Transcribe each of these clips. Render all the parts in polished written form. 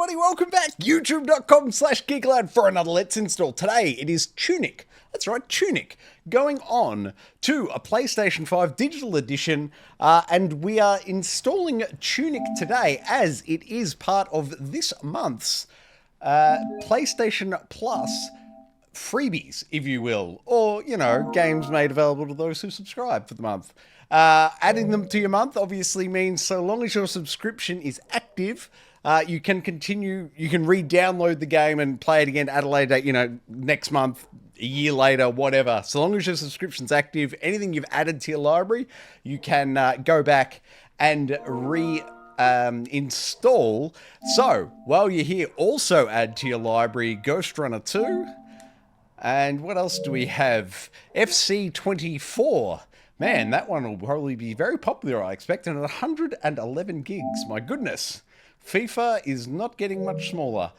everybody, welcome back. YouTube.com/Geek Aloud for another Let's Install. Today it is Tunic. That's right, Tunic. Going on to a PlayStation 5 digital edition, and we are installing Tunic today as it is part of this month's PlayStation Plus freebies, if you will, or, you know, games made available to those who subscribe for the month. Adding them to your month obviously means so long as your subscription is active, you can continue, you can re-download the game and play it again at a later date, you know, next month, a year later, whatever. So long as your subscription's active, anything you've added to your library, you can go back and install. So while you're here, also add to your library Ghost Runner 2. And what else do we have? FC24. Man, that one will probably be very popular, I expect, and at 111 gigs. My goodness. FIFA is not getting much smaller.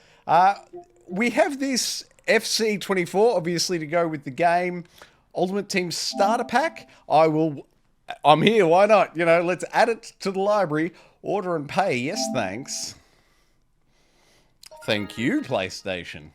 We have this FC24, obviously, to go with the game. Ultimate Team Starter Pack. I'm here, why not? You know, let's add it to the library. Order and pay. Yes, thanks. Thank you, PlayStation.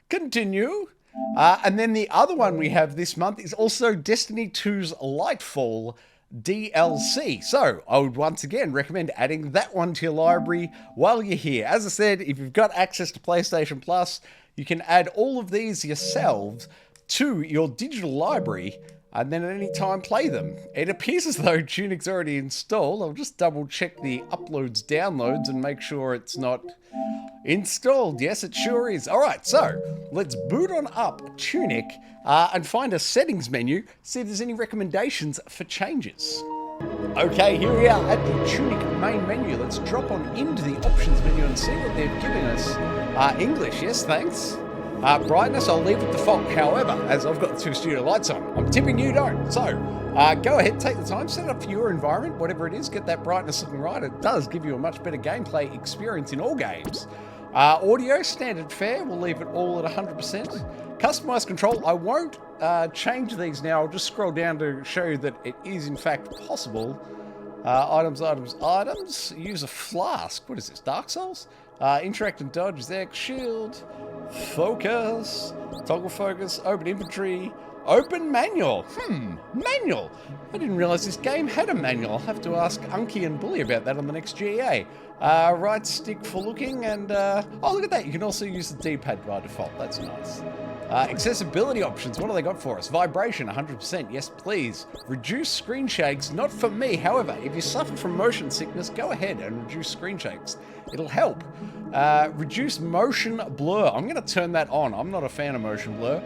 Continue. And then the other one we have this month is also Destiny 2's Lightfall DLC. So I would once again recommend adding that one to your library while you're here. As I said, if you've got access to PlayStation Plus, you can add all of these yourselves to your digital library and then at any time play them. It appears as though Tunic's already installed. I'll just double check the uploads, downloads and make sure it's not installed. Yes, it sure is. All right, so let's boot on up Tunic and find a settings menu, see if there's any recommendations for changes. Okay, here we are at the Tunic main menu. Let's drop on into the options menu and see what they've given us. English, yes, thanks. Brightness, I'll leave it default. However, as I've got 2 studio lights on, I'm tipping you don't. So, go ahead, take the time, set it up for your environment, whatever it is, get that brightness looking right. It does give you a much better gameplay experience in all games. Audio, standard fare, we'll leave it all at 100%. Customized control, I won't change these now. I'll just scroll down to show you that it is in fact possible. Items. Use a flask. What is this, Dark Souls? Interact and dodge is X, shield. Focus. Toggle focus. Open inventory. Open manual. Manual. I didn't realize this game had a manual. I'll have to ask Unky and Bully about that on the next GEA. Right stick for looking and, oh, look at that. You can also use the D-pad by default. That's nice. Accessibility options, what do they got for us? Vibration, 100%, yes please. Reduce screen shakes, not for me. However, if you suffer from motion sickness, go ahead and reduce screen shakes. It'll help. Reduce motion blur, I'm going to turn that on. I'm not a fan of motion blur.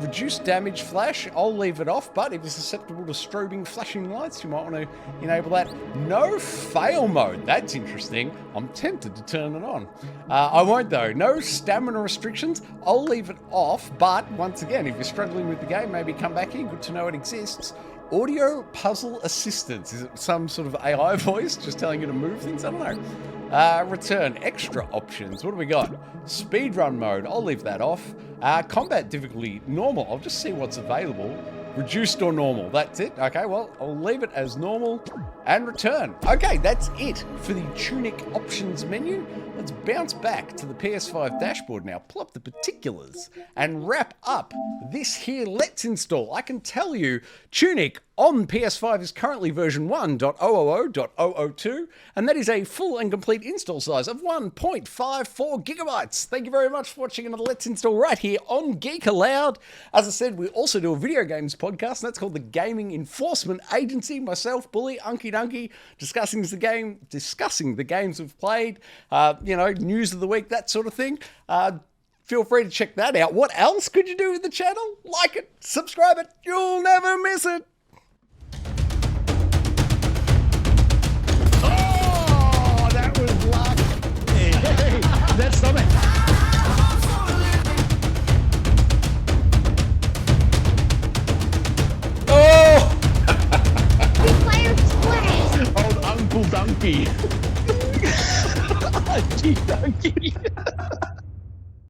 Reduce damage flash, I'll leave it off, but if you're susceptible to strobing flashing lights, you might want to enable that. No fail mode, that's interesting. I'm tempted to turn it on. I won't though. No stamina restrictions, I'll leave it off. But once again, if you're struggling with the game, maybe come back in. Good to know it exists. Audio puzzle assistance. Is it some sort of AI voice just telling you to move things? I don't know. Return extra options. What do we got? Speedrun mode. I'll leave that off. Combat difficulty normal. I'll just see what's available. Reduced or normal. That's it. Okay, well, I'll leave it as normal and return. Okay, that's it for the Tunic options menu. Let's bounce back to the PS5 dashboard now, pull up the particulars, and wrap up this here Let's Install. I can tell you, Tunic on PS5 is currently version 1.000.002, and that is a full and complete install size of 1.54 gigabytes. Thank you very much for watching another Let's Install right here on Geek Aloud. As I said, we also do a video games podcast, and that's called the Gaming Enforcement Agency. Myself, Bully, Unky Dunky, discussing the games we've played, you know, news of the week, that sort of thing. Feel free to check that out. What else could you do with the channel? Like it, subscribe it, you'll never miss it. Oh, that was luck. Hey, that's something. Oh! Old Uncle Donkey. Donkey.